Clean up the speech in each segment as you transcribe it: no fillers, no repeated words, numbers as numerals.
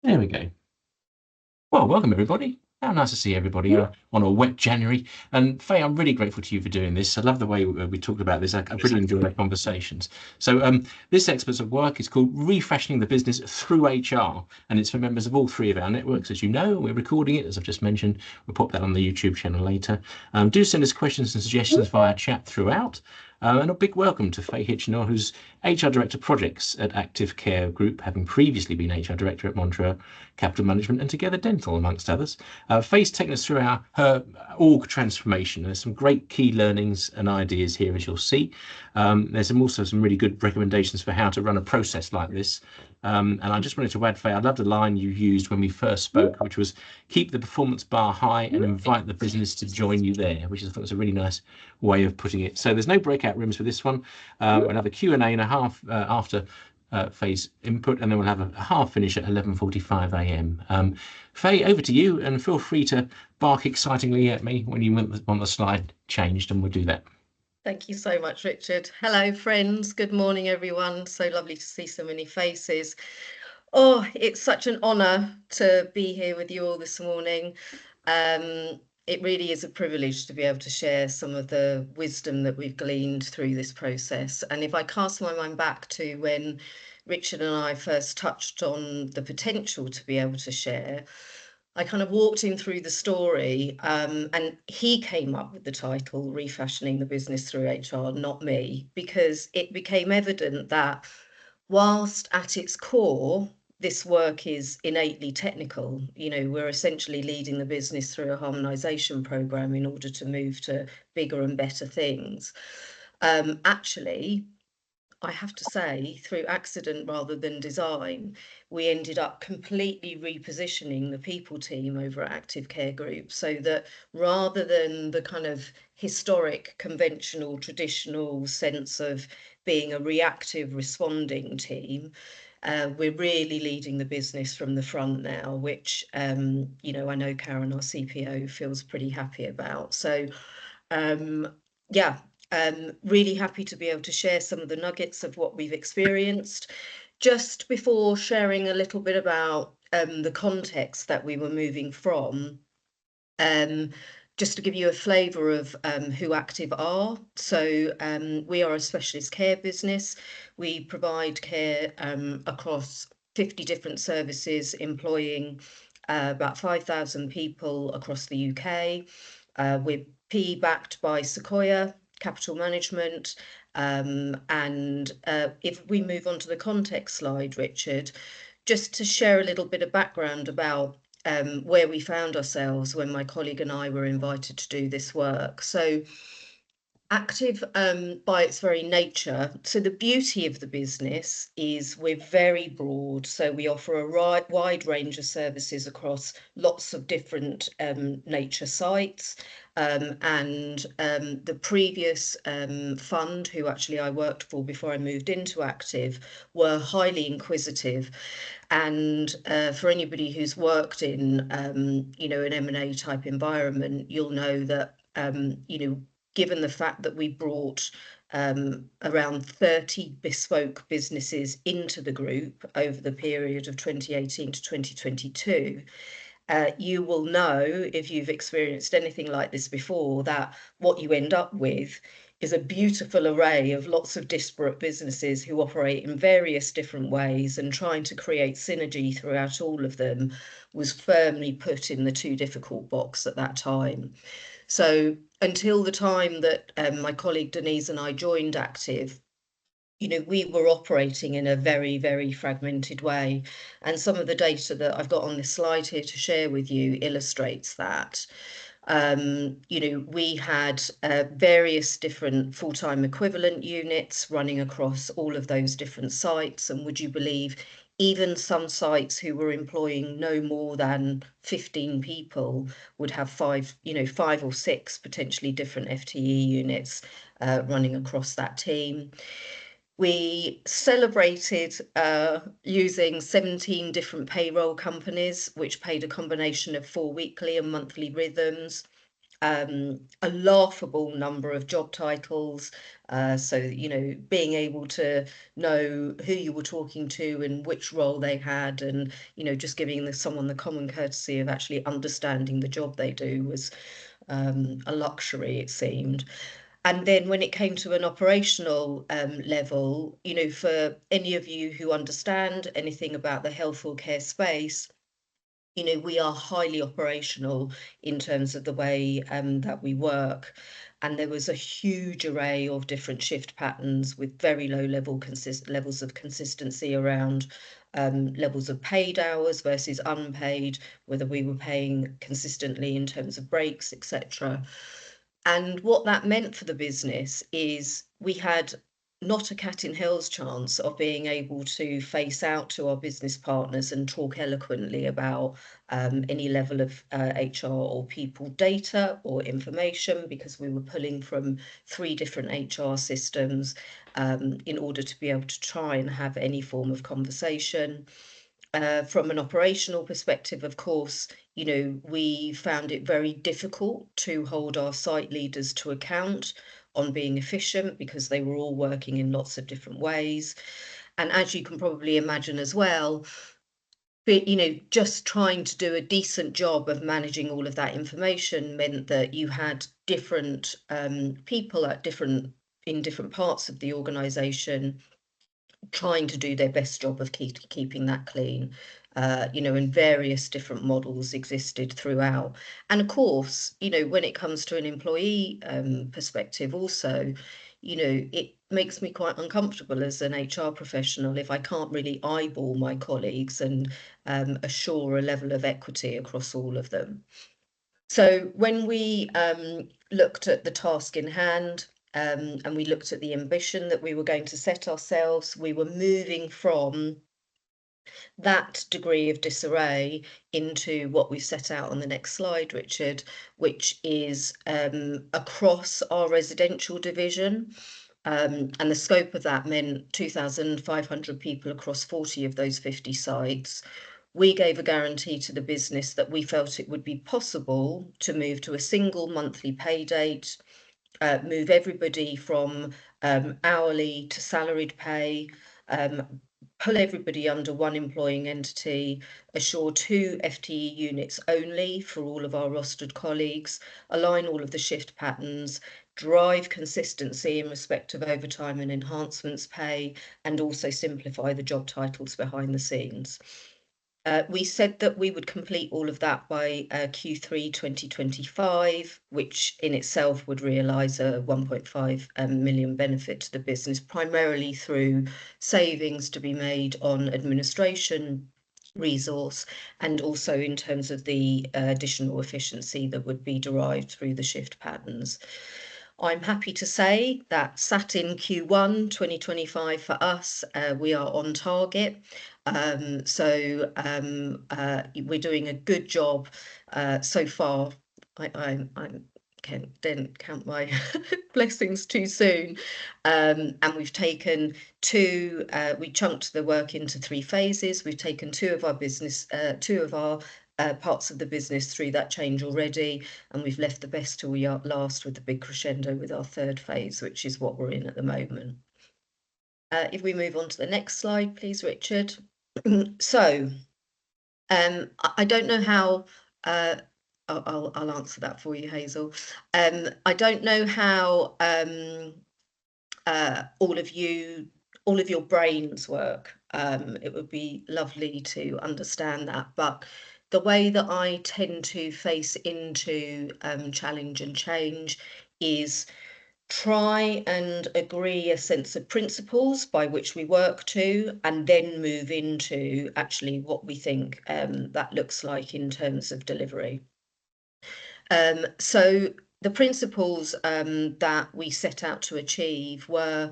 There we go. Well, welcome everybody. How nice to see everybody on a wet January. And Faye, I'm really grateful to you for doing this. I love the way we talked about this. I've really enjoyed our conversations. So this experts of work is called Refashioning the Business Through HR. And it's for members of all three of our networks. As you know, we're recording it, as I've just mentioned. We'll pop that on the YouTube channel later. Do send us questions and suggestions via chat throughout. And a big welcome to Fay Hitchenor, who's HR Director Projects at Active Care Group, having previously been HR Director at Montreux Capital Management and Together Dental, amongst others. Fay's taken us through her org transformation. There's some great key learnings and ideas here, as you'll see. There's also some really good recommendations for how to run a process like this. And I just wanted to add, Fay, I loved the line you used when we first spoke, which was keep the performance bar high and invite the business to join you there, which I thought was a really nice way of putting it. So there's no breakout rooms for this one. We'll have a Q&A and a half after Fay's input, and then we'll have a half finish at 11:45 a.m. Fay, over to you, and feel free to bark excitingly at me when you want the slide changed, and we'll do that. Thank you so much, Richard. Hello, friends. Good morning, everyone. So lovely to see so many faces. Oh, it's such an honour to be here with you all this morning. It really is a privilege to be able to share some of the wisdom that we've gleaned through this process. And if I cast my mind back to when Richard and I first touched on the potential to be able to share, I kind of walked him through the story, and he came up with the title Refashioning the Business Through HR, not me, because it became evident that whilst at its core, this work is innately technical. You know, we're essentially leading the business through a harmonisation programme in order to move to bigger and better things. Actually, I have to say, through accident rather than design, we ended up completely repositioning the people team over at Active Care Group, so that rather than the kind of historic, conventional, traditional sense of being a reactive responding team, we're really leading the business from the front now, which, you know, I know Karen, our CPO, feels pretty happy about. So, yeah, really happy to be able to share some of the nuggets of what we've experienced. Just before sharing a little bit about the context that we were moving from, just to give you a flavour of who Active are. So we are a specialist care business. We provide care across 50 different services, employing about 5,000 people across the UK. We're PE backed by Sequoia Capital Management. And if we move on to the context slide, Richard, just to share a little bit of background about where we found ourselves when my colleague and I were invited to do this work. So Active, by its very nature, so the beauty of the business is we're very broad. So we offer a wide range of services across lots of different nature sites. And the previous fund, who actually I worked for before I moved into Active, were highly inquisitive. And for anybody who's worked in, you know, an M&A type environment, you'll know that, you know, given the fact that we brought around 30 bespoke businesses into the group over the period of 2018 to 2022, you will know, if you've experienced anything like this before, that what you end up with is a beautiful array of lots of disparate businesses who operate in various different ways, and trying to create synergy throughout all of them was firmly put in the too difficult box at that time. So until the time that my colleague Denise and I joined Active, you know, we were operating in a very, very fragmented way. And some of the data that I've got on this slide here to share with you illustrates that. You know, we had various different full-time equivalent units running across all of those different sites. And would you believe, even some sites who were employing no more than 15 people would have five or six potentially different FTE units running across that team. We celebrated using 17 different payroll companies, which paid a combination of 4 weekly and monthly rhythms. a laughable number of job titles. So, being able to know who you were talking to and which role they had, and, just giving someone the common courtesy of actually understanding the job they do was a luxury, it seemed. And then when it came to an operational level, for any of you who understand anything about the health or care space, we are highly operational in terms of the way that we work. And there was a huge array of different shift patterns with very low levels of consistency around levels of paid hours versus unpaid, whether we were paying consistently in terms of breaks, etc. And what that meant for the business is we had not a cat in hell's chance of being able to face out to our business partners and talk eloquently about any level of HR or people data or information, because we were pulling from 3 different HR systems in order to be able to try and have any form of conversation. From an operational perspective, of course, we found it very difficult to hold our site leaders to account on being efficient, because they were all working in lots of different ways. And as you can probably imagine as well, just trying to do a decent job of managing all of that information meant that you had different people in different parts of the organization trying to do their best job of keeping that clean. And various different models existed throughout. And of course, when it comes to an employee perspective also, it makes me quite uncomfortable as an HR professional if I can't really eyeball my colleagues and assure a level of equity across all of them. So when we looked at the task in hand, and we looked at the ambition that we were going to set ourselves, we were moving from that degree of disarray into what we set out on the next slide, Richard, which is across our residential division. And the scope of that meant 2,500 people across 40 of those 50 sites. We gave a guarantee to the business that we felt it would be possible to move to a single monthly pay date, move everybody from hourly to salaried pay, pull everybody under one employing entity, assure 2 FTE units only for all of our rostered colleagues, align all of the shift patterns, drive consistency in respect of overtime and enhancements pay, and also simplify the job titles behind the scenes. We said that we would complete all of that by Q3 2025, which in itself would realise a 1.5 million benefit to the business, primarily through savings to be made on administration resource, and also in terms of the additional efficiency that would be derived through the shift patterns. I'm happy to say that sat in Q1 2025 for us, we are on target. So we're doing a good job so far. I didn't count my blessings too soon. And we've taken we chunked the work into 3 phases. We've taken two of our parts of the business through that change already, and we've left the best till we last with the big crescendo with our 3rd phase, which is what we're in at the moment. If we move on to the next slide, please, Richard. So I don't know how I'll answer that for you, Hazel. I don't know how all of your brains work. It would be lovely to understand that, but the way that I tend to face into challenge and change is try and agree a sense of principles by which we work to, and then move into actually what we think that looks like in terms of delivery. So the principles that we set out to achieve were,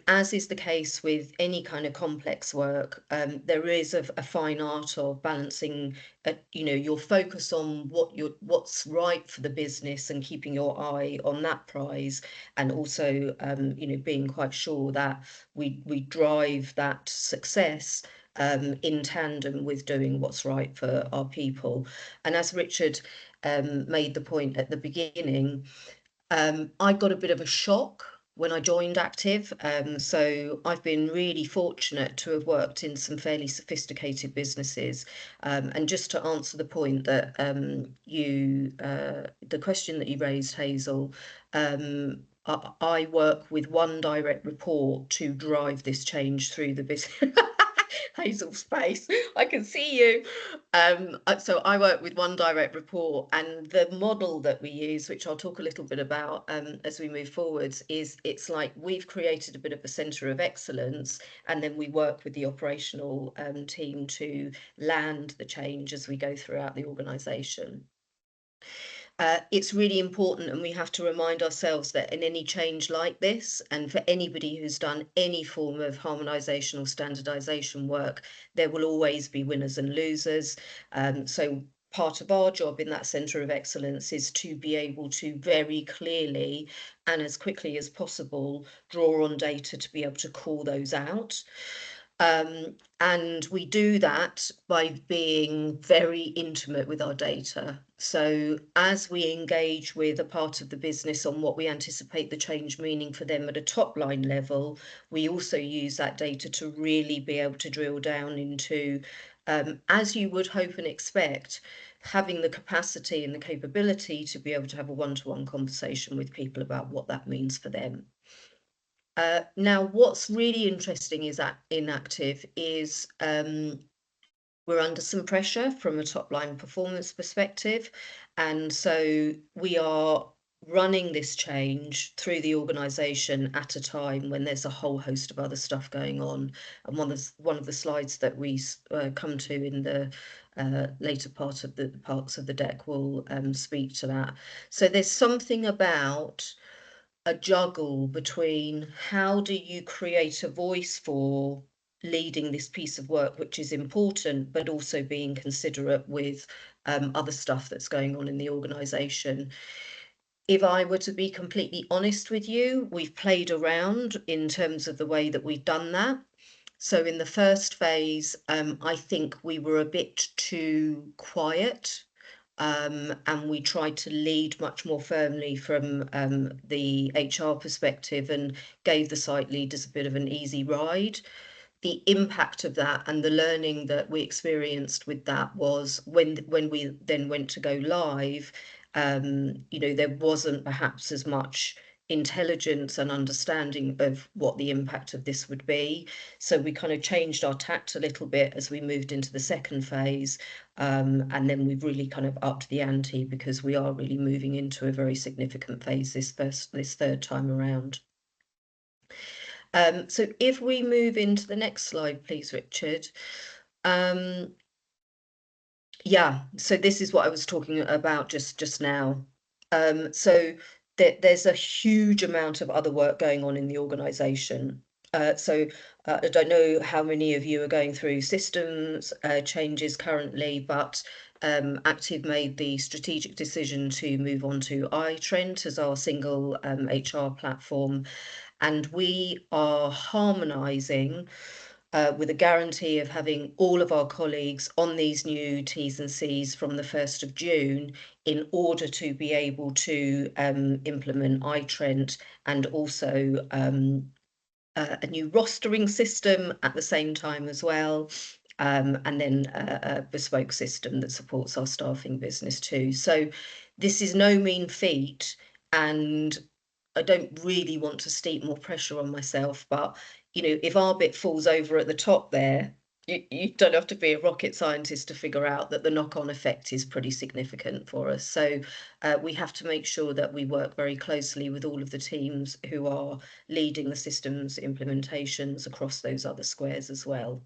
as is the case with any kind of complex work, there is a fine art of balancing, your focus on what's right for the business and keeping your eye on that prize, and also, being quite sure that we drive that success in tandem with doing what's right for our people. And as Richard made the point at the beginning, I got a bit of a shock when I joined Active. So I've been really fortunate to have worked in some fairly sophisticated businesses. And just to answer the point that the question that you raised, Hazel, I work with one direct report to drive this change through the business. Hazel's face, I can see you. So I work with one direct report, and the model that we use, which I'll talk a little bit about as we move forwards, is it's like we've created a bit of a centre of excellence, and then we work with the operational team to land the change as we go throughout the organisation. It's really important, and we have to remind ourselves that in any change like this, and for anybody who's done any form of harmonisation or standardisation work, there will always be winners and losers. So part of our job in that centre of excellence is to be able to very clearly and as quickly as possible draw on data to be able to call those out. And we do that by being very intimate with our data. So as we engage with a part of the business on what we anticipate the change meaning for them at a top line level, we also use that data to really be able to drill down into, as you would hope and expect, having the capacity and the capability to be able to have a one-to-one conversation with people about what that means for them. Now, what's really interesting is that in Active is we're under some pressure from a top line performance perspective. And so we are running this change through the organisation at a time when there's a whole host of other stuff going on. And one of the slides that we come to in the later parts of the deck will speak to that. So there's something about a juggle between how do you create a voice for leading this piece of work, which is important, but also being considerate with other stuff that's going on in the organisation. If I were to be completely honest with you, we've played around in terms of the way that we've done that. So in the first phase, I think we were a bit too quiet. And we tried to lead much more firmly from the HR perspective and gave the site leaders a bit of an easy ride. The impact of that and the learning that we experienced with that was when we then went to go live, there wasn't perhaps as much intelligence and understanding of what the impact of this would be. So we kind of changed our tact a little bit as we moved into the second phase. And then we've really kind of upped the ante because we are really moving into a very significant phase this third time around. So if we move into the next slide, please, Richard. Yeah, so this is what I was talking about just now. So there's a huge amount of other work going on in the organisation. So I don't know how many of you are going through systems changes currently, but Active made the strategic decision to move on to iTrent as our single HR platform. And we are harmonising with a guarantee of having all of our colleagues on these new T's and C's from the 1st of June in order to be able to implement iTrent and also a new rostering system at the same time as well. And then a bespoke system that supports our staffing business too. So this is no mean feat, and I don't really want to steep more pressure on myself, but if our bit falls over at the top there, you don't have to be a rocket scientist to figure out that the knock-on effect is pretty significant for us. So we have to make sure that we work very closely with all of the teams who are leading the systems implementations across those other squares as well.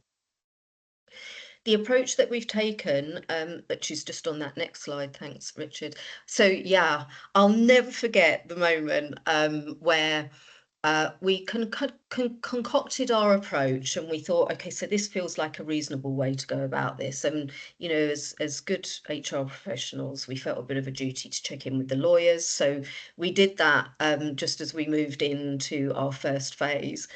The approach that we've taken, which is just on that next slide, thanks, Richard. So yeah, I'll never forget the moment where we concocted our approach, and we thought, okay, so this feels like a reasonable way to go about this. And as good HR professionals, we felt a bit of a duty to check in with the lawyers. So we did that just as we moved into our first phase.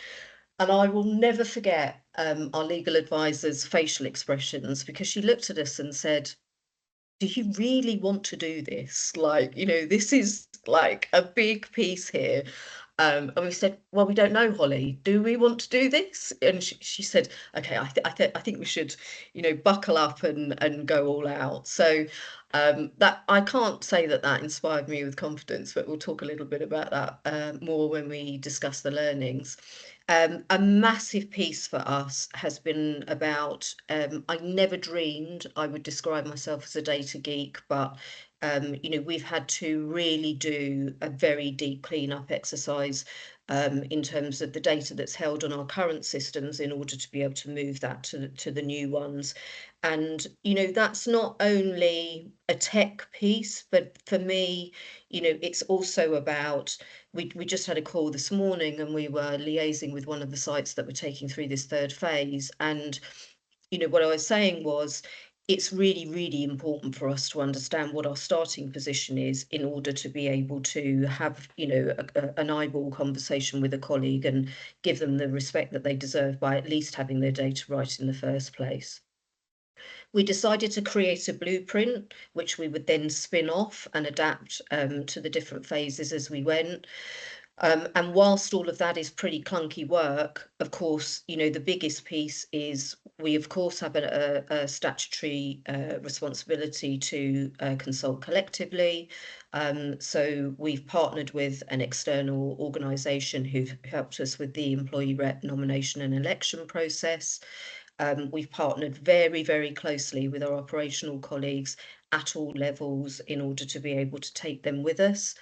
And I will never forget our legal advisor's facial expressions, because she looked at us and said, do you really want to do this? Like, this is like a big piece here. And we said, well, we don't know, Holly. Do we want to do this? And she said, okay, I think we should, buckle up and go all out. So that I can't say that inspired me with confidence, but we'll talk a little bit about that more when we discuss the learnings. A massive piece for us has been about, I never dreamed I would describe myself as a data geek, but we've had to really do a very deep cleanup exercise in terms of the data that's held on our current systems in order to be able to move that to the new ones. And, that's not only a tech piece, but for me, it's also about, we just had a call this morning and we were liaising with one of the sites that were taking through this third phase. And, what I was saying was, it's really, really important for us to understand what our starting position is in order to be able to have, an eyeball conversation with a colleague and give them the respect that they deserve by at least having their data right in the first place. We decided to create a blueprint, which we would then spin off and adapt to the different phases as we went. And whilst all of that is pretty clunky work, of course, the biggest piece is we, of course, have a statutory responsibility to consult collectively. So we've partnered with an external organisation who've helped us with the employee rep nomination and election process. We've partnered very, very closely with our operational colleagues at all levels in order to be able to take them with us.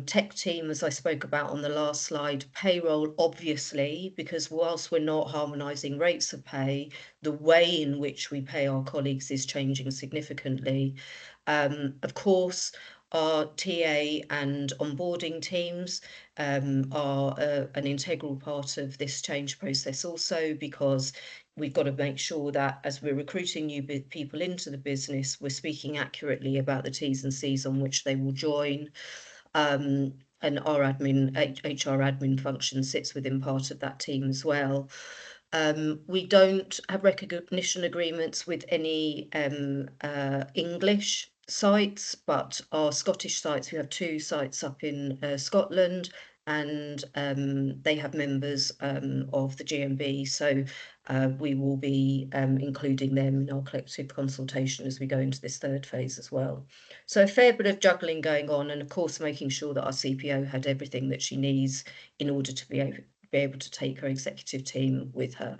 Tech team, as I spoke about on the last slide, payroll, obviously, because whilst we're not harmonising rates of pay, the way in which we pay our colleagues is changing significantly. Of course, our TA and onboarding teams are an integral part of this change process also, because we've got to make sure that as we're recruiting new people into the business, we're speaking accurately about the T's and C's on which they will join. And our HR admin function sits within part of that team as well. We don't have recognition agreements with any English sites, but our Scottish sites, we have 2 sites up in Scotland, and they have members of the GMB. So we will be including them in our collective consultation as we go into this third phase as well. So a fair bit of juggling going on, and of course making sure that our CPO had everything that she needs in order to be able to take her executive team with her.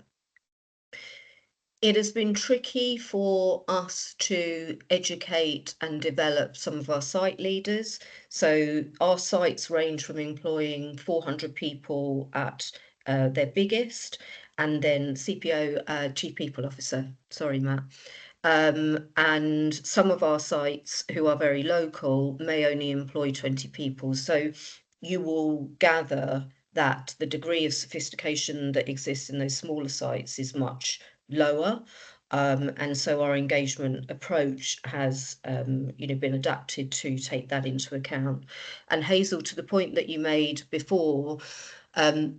It has been tricky for us to educate and develop some of our site leaders. So our sites range from employing 400 people at their biggest, and then CPO, Chief People Officer, sorry, Matt. And some of our sites who are very local may only employ 20 people. So you will gather that the degree of sophistication that exists in those smaller sites is much lower. And so our engagement approach has been adapted to take that into account. And Hazel, to the point that you made before,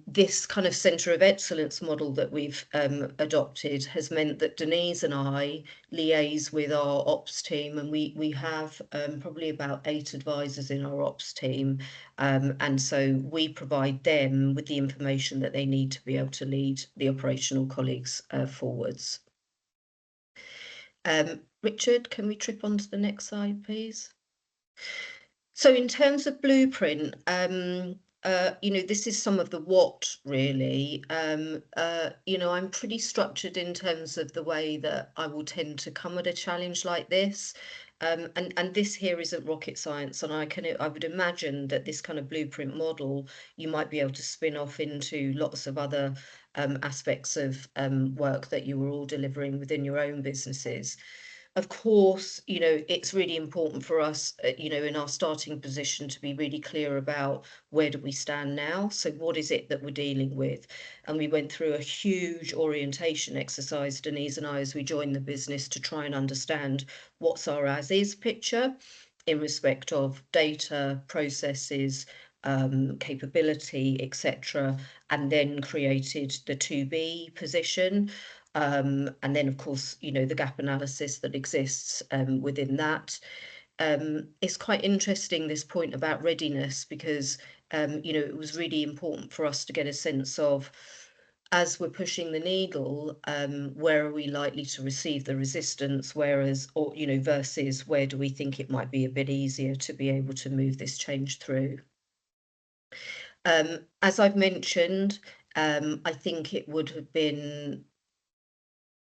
this kind of centre of excellence model that we've adopted has meant that Denise and I liaise with our ops team, and we have probably about 8 advisors in our ops team, and so we provide them with the information that they need to be able to lead the operational colleagues forwards. Richard, can we trip on to the next slide, please? So in terms of blueprint, this is some of the what really. I'm pretty structured in terms of the way that I will tend to come at a challenge like this. And this here isn't rocket science, and I would imagine that this kind of blueprint model you might be able to spin off into lots of other aspects of work that you were all delivering within your own businesses. Of course, it's really important for us, in our starting position to be really clear about where do we stand now. So what is it that we're dealing with? And we went through a huge orientation exercise, Denise and I, as we joined the business to try and understand what's our as is picture in respect of data, processes, capability, etc., and then created the to be position. And then, of course, the gap analysis that exists within that. It's quite interesting, this point about readiness, because it was really important for us to get a sense of, as we're pushing the needle, where are we likely to receive the resistance, versus where do we think it might be a bit easier to be able to move this change through. As I've mentioned, I think it would have been,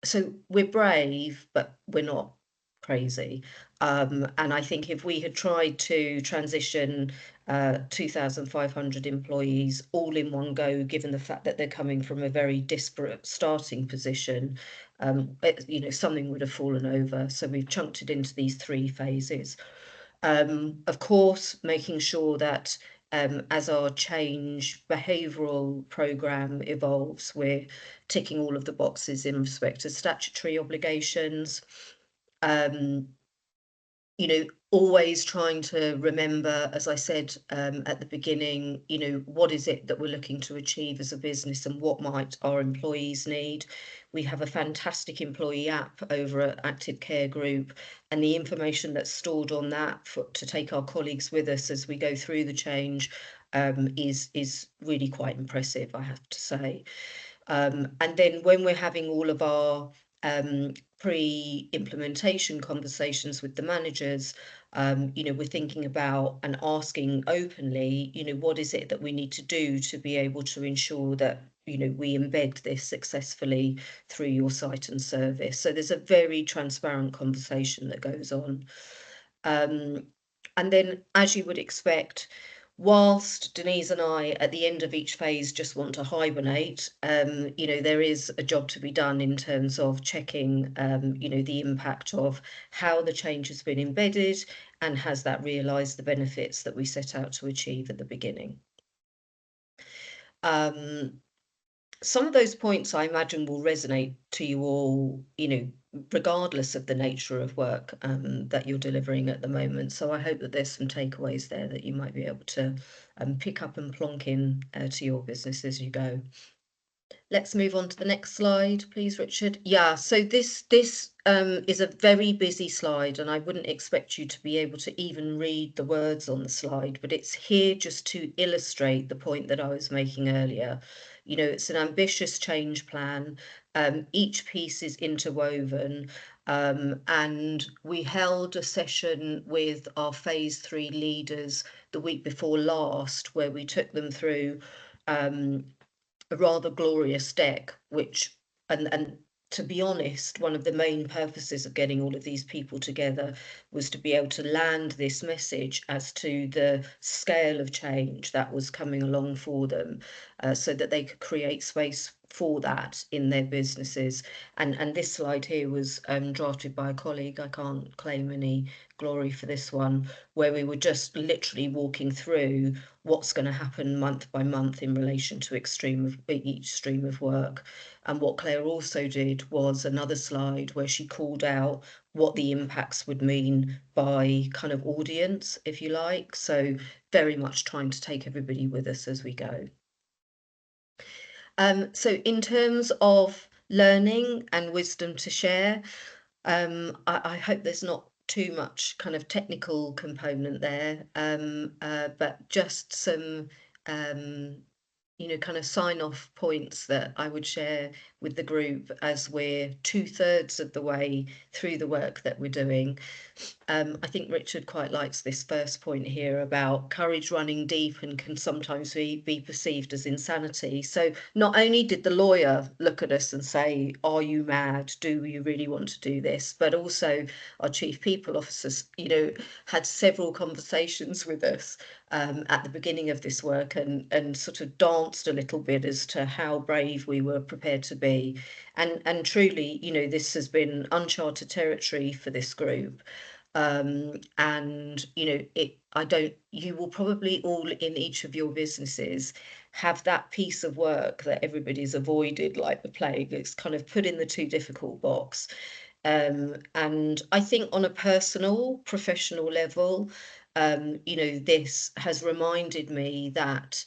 so we're brave, but we're not crazy. And I think if we had tried to transition 2,500 employees all in one go, given the fact that they're coming from a very disparate starting position, something would have fallen over. So we've chunked it into these 3 phases. Of course, making sure that as our change behavioural programme evolves, we're ticking all of the boxes in respect to statutory obligations. Always trying to remember, as I said at the beginning, what is it that we're looking to achieve as a business, and what might our employees need. We have a fantastic employee app over at Active Care Group, and the information that's stored on that to take our colleagues with us as we go through the change is really quite impressive, I have to say. And then when we're having all of our pre-implementation conversations with the managers, we're thinking about and asking openly, what is it that we need to do to be able to ensure that, we embed this successfully through your site and service. So there's a very transparent conversation that goes on. And then, as you would expect, whilst Denise and I, at the end of each phase, just want to hibernate, there is a job to be done in terms of checking, the impact of how the change has been embedded, and has that realised the benefits that we set out to achieve at the beginning. Some of those points, I imagine, will resonate to you all, regardless of the nature of work that you're delivering at the moment. So I hope that there's some takeaways there that you might be able to pick up and plonk in to your business as you go. Let's move on to the next slide, please, Richard. Yeah, so this is a very busy slide, and I wouldn't expect you to be able to even read the words on the slide, but it's here just to illustrate the point that I was making earlier. It's an ambitious change plan. Each piece is interwoven, and we held a session with our phase 3 leaders the week before last, where we took them through a rather glorious deck, which, and to be honest, one of the main purposes of getting all of these people together was to be able to land this message as to the scale of change that was coming along for them, so that they could create space for that in their businesses. And this slide here was drafted by a colleague. I can't claim any glory for this one, where we were just literally walking through what's going to happen month by month in relation to each stream of work. And what Claire also did was another slide where she called out what the impacts would mean by kind of audience, if you like. So very much trying to take everybody with us as we go. So in terms of learning and wisdom to share, I hope there's not too much kind of technical component there, but just some kind of sign-off points that I would share with the group as we're 2/3 of the way through the work that we're doing. I think Richard quite likes this first point here about courage running deep and can sometimes be perceived as insanity. So not only did the lawyer look at us and say, are you mad? Do you really want to do this? But also our chief people officers, had several conversations with us at the beginning of this work, and sort of danced a little bit as to how brave we were prepared to be. And truly, this has been uncharted territory for this group. And you will probably all in each of your businesses have that piece of work that everybody's avoided like the plague. It's kind of put in the too difficult box. And I think on a personal, professional level, this has reminded me that,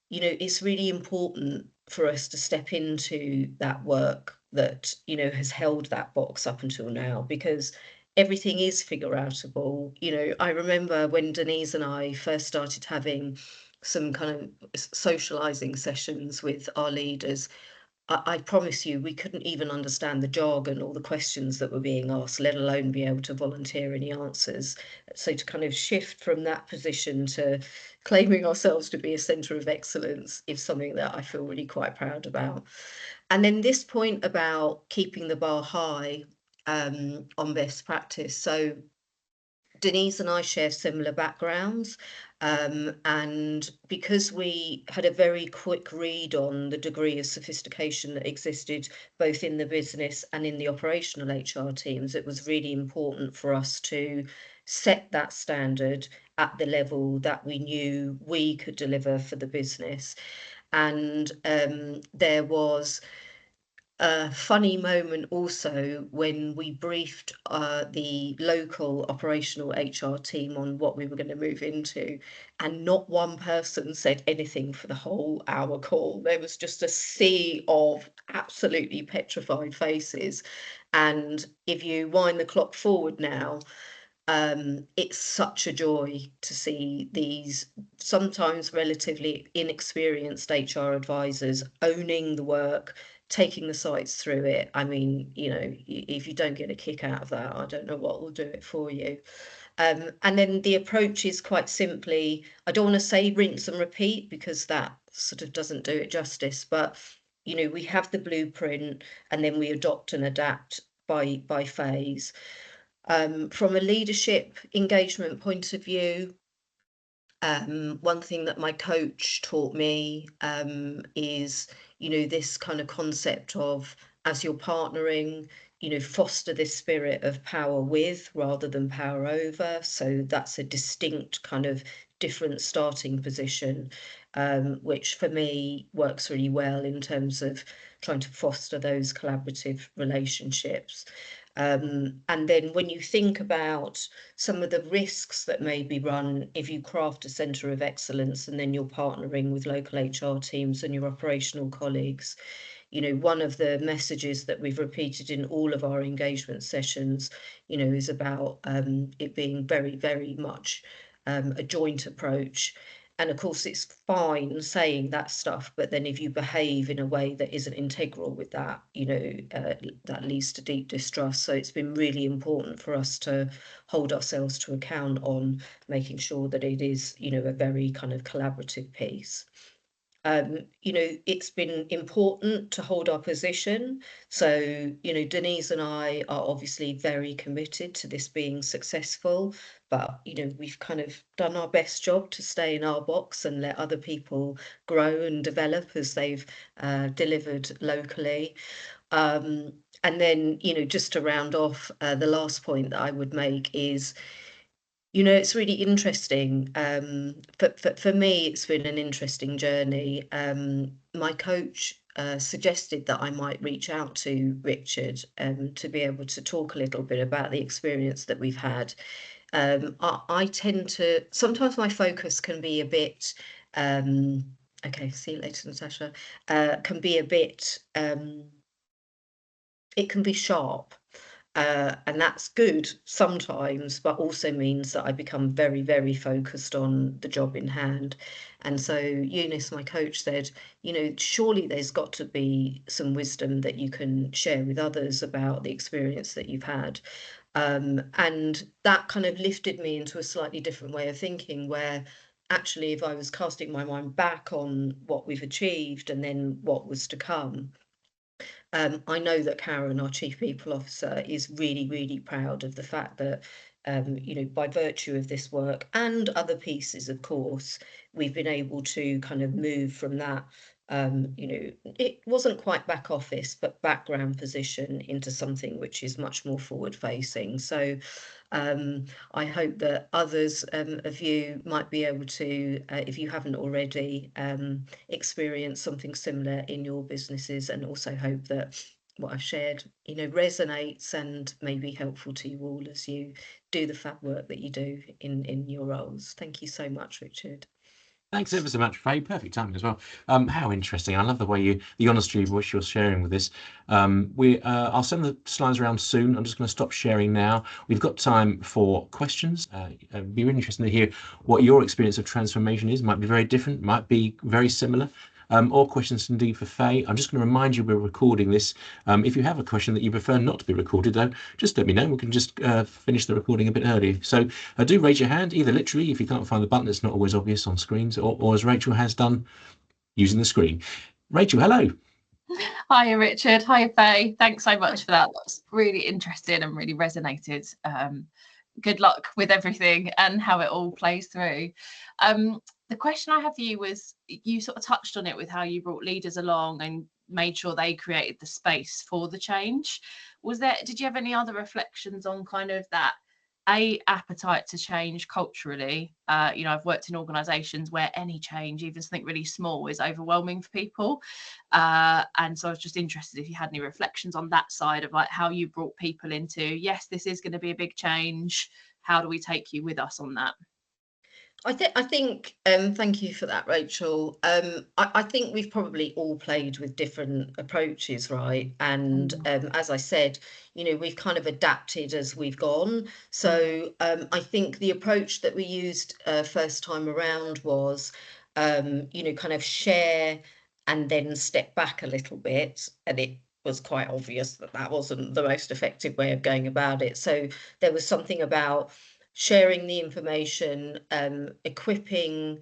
it's really important for us to step into that work that, you know, has held that box up until now, because everything is figure outable. You know, I remember when Denise and I first started having some kind of socializing sessions with our leaders, I promise you, we couldn't even understand the jargon or the questions that were being asked, let alone be able to volunteer any answers. So to kind of shift from that position to claiming ourselves to be a centre of excellence is something that I feel really quite proud about. And then this point about keeping the bar high on best practice. So Denise and I share similar backgrounds, and because we had a very quick read on the degree of sophistication that existed both in the business and in the operational HR teams, it was really important for us to set that standard at the level that we knew we could deliver for the business. And there was a funny moment also when we briefed the local operational HR team on what we were going to move into, and not one person said anything for the whole hour call. There was just a sea of absolutely petrified faces. And if you wind the clock forward now, it's such a joy to see these sometimes relatively inexperienced HR advisors owning the work, taking the sites through it. I mean, you know, if you don't get a kick out of that, I don't know what will do it for you. And then the approach is quite simply, I don't want to say rinse and repeat because that sort of doesn't do it justice, but you know, we have the blueprint and then we adopt and adapt by phase. From a leadership engagement point of view, one thing that my coach taught me is, you know, this kind of concept of, as you're partnering, you know, foster this spirit of power with rather than power over. So that's a distinct kind of different starting position, which for me works really well in terms of trying to foster those collaborative relationships. And then when you think about some of the risks that may be run if you craft a centre of excellence and then you're partnering with local HR teams and your operational colleagues, you know, one of the messages that we've repeated in all of our engagement sessions, you know, is about it being very, very much a joint approach. And of course, it's fine saying that stuff, but then if you behave in a way that isn't integral with that, you know, that leads to deep distrust. So it's been really important for us to hold ourselves to account on making sure that it is, you know, a very kind of collaborative piece. You know, it's been important to hold our position. So, you know, Denise and I are obviously very committed to this being successful, but, you know, we've kind of done our best job to stay in our box and let other people grow and develop as they've delivered locally. And then, you know, just to round off, the last point that I would make is, you know, it's really interesting. For me, it's been an interesting journey. My coach suggested that I might reach out to Richard to be able to talk a little bit about the experience that we've had. I tend to, sometimes my focus can be a bit, okay, see you later, Natasha, can be a bit, it can be sharp. And that's good sometimes, but also means that I become very, very focused on the job in hand. And so Eunice, my coach, said, you know, surely there's got to be some wisdom that you can share with others about the experience that you've had. And that kind of lifted me into a slightly different way of thinking, where actually, if I was casting my mind back on what we've achieved and then what was to come, I know that Karen, our Chief People Officer, is really, really proud of the fact that, you know, by virtue of this work and other pieces, of course, we've been able to kind of move from that, you know, it wasn't quite back office, but background position into something which is much more forward facing. So I hope that others of you might be able to, if you haven't already, experience something similar in your businesses, and also hope that what I've shared, you know, resonates and may be helpful to you all as you do the fab work that you do in your roles. Thank you so much, Richard. Thanks ever so much, Faye. Perfect timing as well. How interesting. I love the way the honesty of what you're sharing with this. I'll send the slides around soon. I'm just going to stop sharing now. We've got time for questions. It'd be really interesting to hear what your experience of transformation is. Might be very different, might be very similar. Or questions indeed for Faye. I'm just going to remind you we're recording this. If you have a question that you prefer not to be recorded, though, just let me know. We can just finish the recording a bit earlier. So do raise your hand, either literally, if you can't find the button, it's not always obvious on screens, or as Rachel has done, using the screen. Rachel, hello. Hi, Richard. Hi, Faye. Thanks so much for that. That's really interesting and really resonated. Good luck with everything and how it all plays through. The question I have for you was, you sort of touched on it with how you brought leaders along and made sure they created the space for the change. Did you have any other reflections on kind of that appetite to change culturally? I've worked in organizations where any change, even something really small, is overwhelming for people. And so I was just interested if you had any reflections on that side of like how you brought people into, yes, this is going to be a big change. How do we take you with us on that? I think thank you for that, Rachel. I think we've probably all played with different approaches, right? And as I said, we've kind of adapted as we've gone. So I think the approach that we used first time around was, kind of share and then step back a little bit. And it was quite obvious that that wasn't the most effective way of going about it. So there was something about sharing the information, equipping,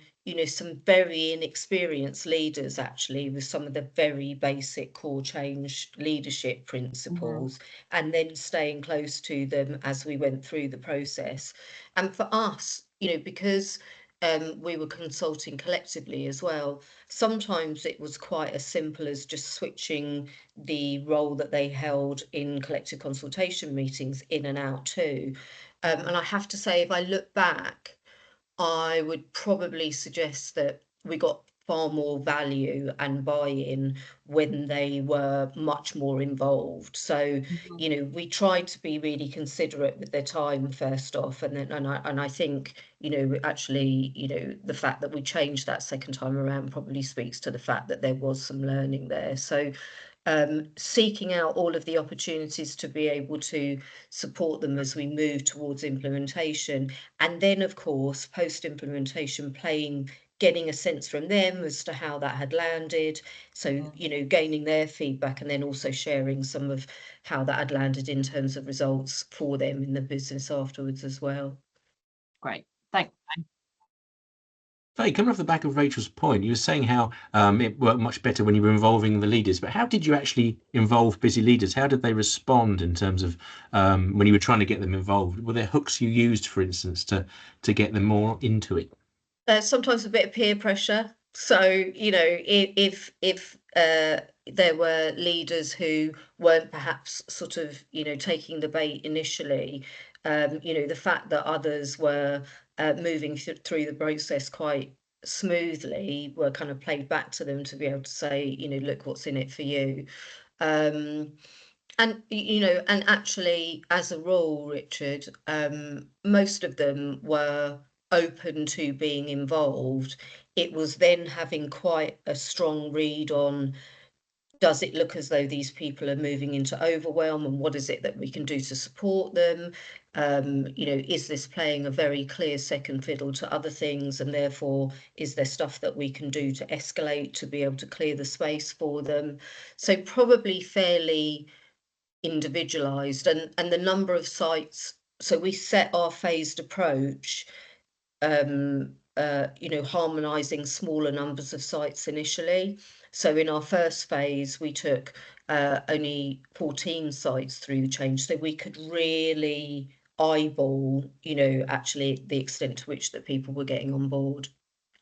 some very inexperienced leaders actually with some of the very basic core change leadership principles, and then staying close to them as we went through the process. And for us, because we were consulting collectively as well, sometimes it was quite as simple as just switching the role that they held in collective consultation meetings in and out too. And I have to say, if I look back, I would probably suggest that we got far more value and buy-in when they were much more involved. So, we tried to be really considerate with their time first off, and I think, actually, the fact that we changed that second time around probably speaks to the fact that there was some learning there. So seeking out all of the opportunities to be able to support them as we move towards implementation. And then, of course, post-implementation, getting a sense from them as to how that had landed. So, gaining their feedback and then also sharing some of how that had landed in terms of results for them in the business afterwards as well. Great. Thanks. Faye, coming off the back of Rachel's point, you were saying how it worked much better when you were involving the leaders, but how did you actually involve busy leaders? How did they respond in terms of when you were trying to get them involved? Were there hooks you used, for instance, to get them more into it? Sometimes a bit of peer pressure. So, if there were leaders who weren't perhaps sort of, taking the bait initially, the fact that others were moving through the process quite smoothly were kind of played back to them to be able to say, look what's in it for you. And actually, as a rule, Richard, most of them were open to being involved. It was then having quite a strong read on, does it look as though these people are moving into overwhelm, and what is it that we can do to support them? Is this playing a very clear second fiddle to other things, and therefore is there stuff that we can do to escalate to be able to clear the space for them? So probably fairly individualized, and the number of sites. So we set our phased approach, harmonizing smaller numbers of sites initially. So in our first phase, we took only 14 sites through the change, so we could really eyeball, actually the extent to which that people were getting on board.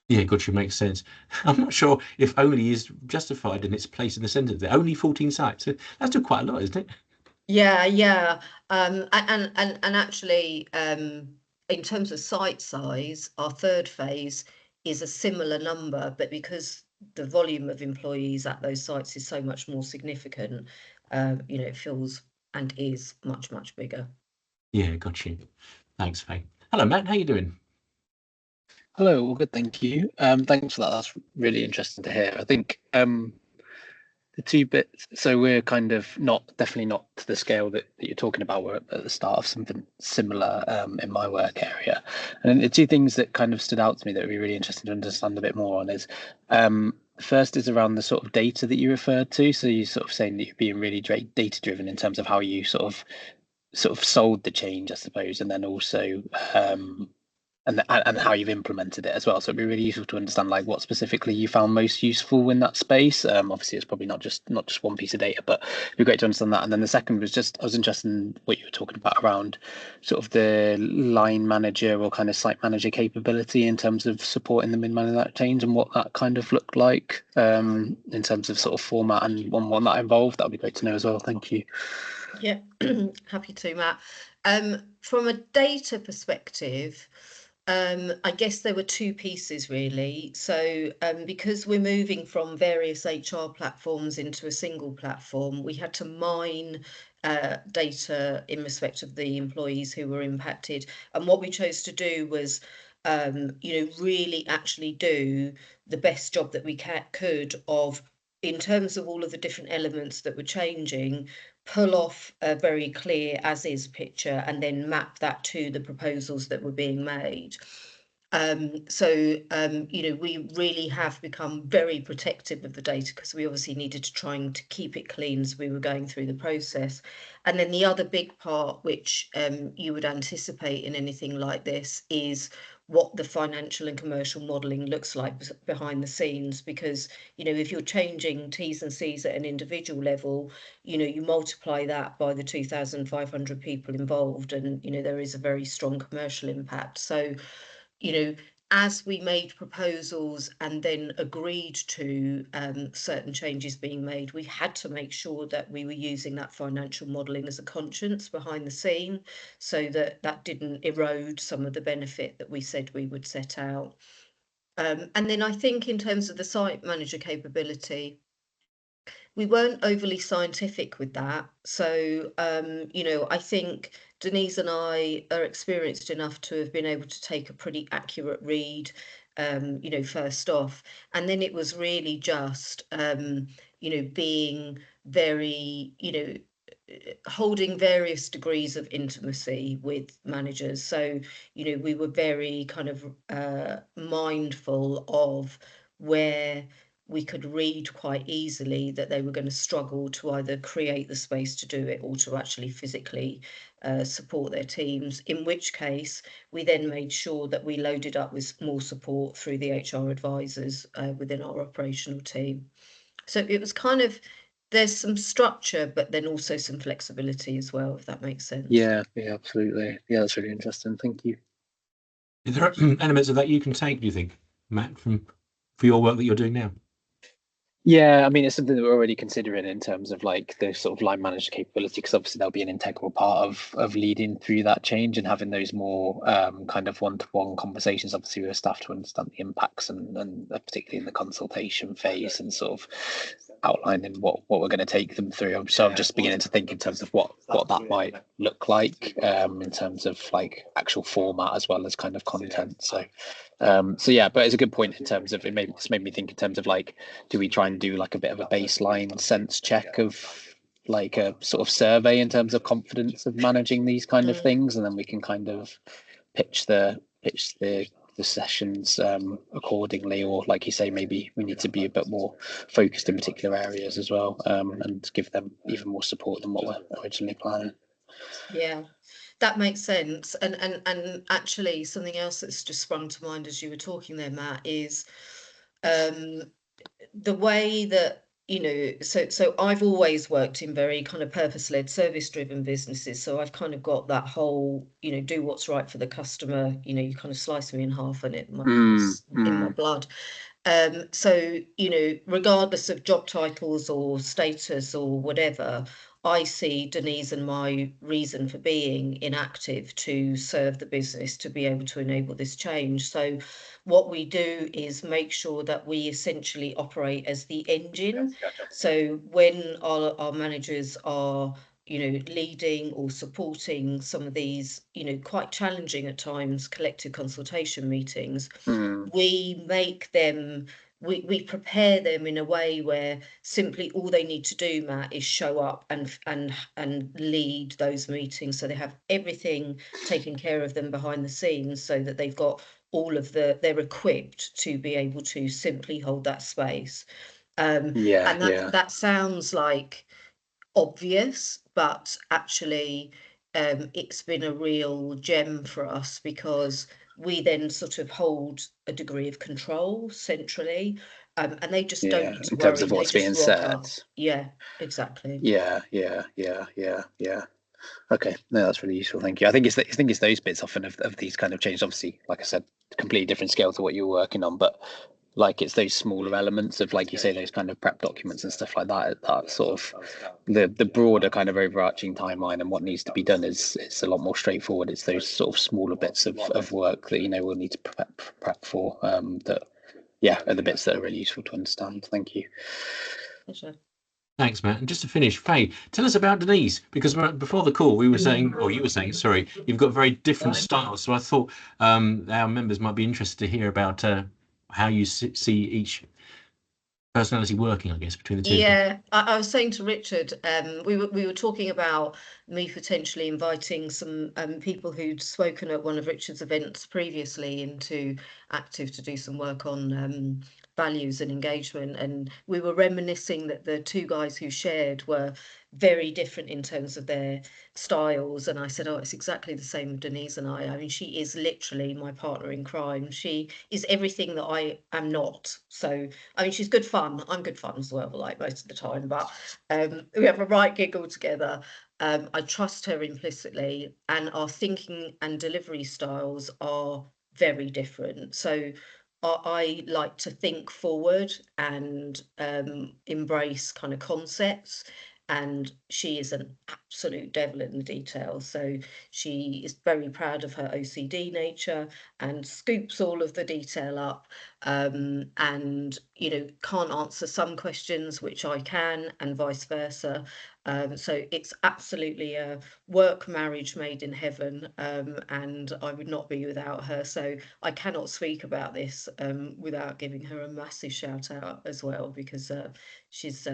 Yeah, gotcha, makes sense. I'm not sure if only is justified in its place in the sentence. There only 14 sites. That's still quite a lot, isn't it? Yeah. And actually, in terms of site size, our third phase is a similar number, but because the volume of employees at those sites is so much more significant, it feels and is much, much bigger. Yeah, got you. Thanks, Faye. Hello, Matt. How you doing? Hello, all good, thank you. Thanks for that. That's really interesting to hear. I think the two bits, so we're kind of definitely not to the scale that you're talking about. We're at the start of something similar in my work area. And the two things that kind of stood out to me that would be really interesting to understand a bit more on is first is around the sort of data that you referred to. So you're sort of saying that you're being really data driven in terms of how you sort of sold the change, I suppose, and then also and how you've implemented it as well. So it'd be really useful to understand like what specifically you found most useful in that space. Obviously, it's probably not just one piece of data, but it'd be great to understand that. And then the second was just I was interested in what you were talking about around sort of the line manager or kind of site manager capability in terms of supporting them in managing that change and what that kind of looked like in terms of sort of format and one that involved. That would be great to know as well. Thank you. Yeah, happy to, Matt. From a data perspective, I guess there were two pieces really. So because we're moving from various HR platforms into a single platform, we had to mine data in respect of the employees who were impacted. And what we chose to do was, really actually do the best job that we could of, in terms of all of the different elements that were changing, pull off a very clear as is picture and then map that to the proposals that were being made. We really have become very protective of the data because we obviously needed to try and to keep it clean as we were going through the process. And then the other big part, which you would anticipate in anything like this, is what the financial and commercial modelling looks like behind the scenes. Because, if you're changing T's and C's at an individual level, you multiply that by the 2,500 people involved, and, there is a very strong commercial impact. So, as we made proposals and then agreed to certain changes being made, we had to make sure that we were using that financial modelling as a conscience behind the scene so that that didn't erode some of the benefit that we said we would set out. And then I think in terms of the site manager capability, we weren't overly scientific with that. So, I think Denise and I are experienced enough to have been able to take a pretty accurate read, first off. And then it was really just, being very, holding various degrees of intimacy with managers. So, we were very kind of mindful of where we could read quite easily that they were going to struggle to either create the space to do it or to actually physically support their teams, in which case we then made sure that we loaded up with more support through the HR advisors within our operational team. So it was kind of, there's some structure, but then also some flexibility as well, if that makes sense. Yeah, absolutely. Yeah, that's really interesting. Thank you. Is there elements of that you can take, do you think, Matt, for your work that you're doing now? Yeah, I mean, it's something that we're already considering in terms of like the sort of line manager capability, because obviously that'll be an integral part of leading through that change and having those more kind of one-to-one conversations, obviously with staff to understand the impacts and particularly in the consultation phase and sort of outlining what we're going to take them through. So I'm just beginning to think in terms of what that might look like in terms of like actual format as well as kind of content. So yeah, but it's a good point in terms of it's made me think in terms of like, do we try and do like a bit of a baseline sense check of like a sort of survey in terms of confidence of managing these kind of things, and then we can kind of pitch the sessions accordingly, or like you say, maybe we need to be a bit more focused in particular areas as well, and give them even more support than what we're originally planning. Yeah, that makes sense. And actually something else that's just sprung to mind as you were talking there, Matt, is the way that, so I've always worked in very kind of purpose-led, service-driven businesses. So I've kind of got that whole, do what's right for the customer. You kind of slice me in half and it's in my blood. So, regardless of job titles or status or whatever, I see Denise and my reason for being inactive to serve the business to be able to enable this change. So what we do is make sure that we essentially operate as the engine. So when our managers are leading or supporting some of these, quite challenging at times collective consultation meetings, we make them, we prepare them in a way where simply all they need to do, Matt, is show up and lead those meetings. So they have everything taken care of them behind the scenes, so that they've got all of they're equipped to be able to simply hold that space. And that sounds like obvious, but actually it's been a real gem for us, because we then sort of hold a degree of control centrally, and they just don't need to in terms worry. of what's They just being rock said. up. Yeah, exactly. Yeah. Okay, no, that's really useful. Thank you. I think it's those bits often of these kind of changes. Obviously, like I said, completely different scale to what you were working on, but like it's those smaller elements of, like you say, those kind of prep documents and stuff like that. That sort of the broader kind of overarching timeline and what needs to be done is a lot more straightforward. It's those sort of smaller bits of work that we'll need to prep for. That are the bits that are really useful to understand. Thank you. Pleasure. Thanks, Matt. And just to finish, Fay, tell us about Denise, because before the call we were saying, or you were saying, sorry, you've got very different styles. So I thought our members might be interested to hear about how you see each personality working, I guess, between the two. Yeah, I was saying to Richard, we were talking about me potentially inviting some people who'd spoken at one of Richard's events previously into Active to do some work on values and engagement, and we were reminiscing that the two guys who shared were very different in terms of their styles, and I said, oh, it's exactly the same with Denise and I mean, she is literally my partner in crime. She is everything that I am not. So I mean, she's good fun. I'm good fun as well, like most of the time, but we have a right giggle together. I trust her implicitly, and our thinking and delivery styles are very different. So I like to think forward and embrace kind of concepts, and she is an absolute devil in the detail. So she is very proud of her OCD nature and scoops all of the detail up, and can't answer some questions which I can, and vice versa. So it's absolutely a work marriage made in heaven, and I would not be without her. So I cannot speak about this without giving her a massive shout out as well, because she's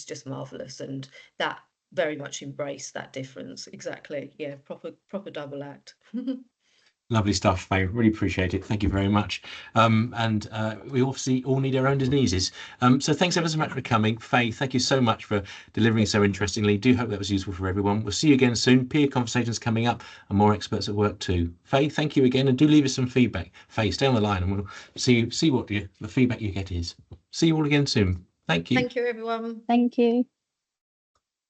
just marvelous, and that very much embraced that difference. Exactly. Yeah, proper double act. Lovely stuff, Fay. Really appreciate it. Thank you very much. And we obviously all need our own diseases. So thanks ever so much for coming. Fay, thank you so much for delivering so interestingly. Do hope that was useful for everyone. We'll see you again soon. Peer conversations coming up and more experts at work too. Fay, thank you again, and do leave us some feedback. Fay, stay on the line and we'll see what the feedback you get is. See you all again soon. Thank you. Thank you, everyone. Thank you.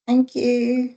Thank you.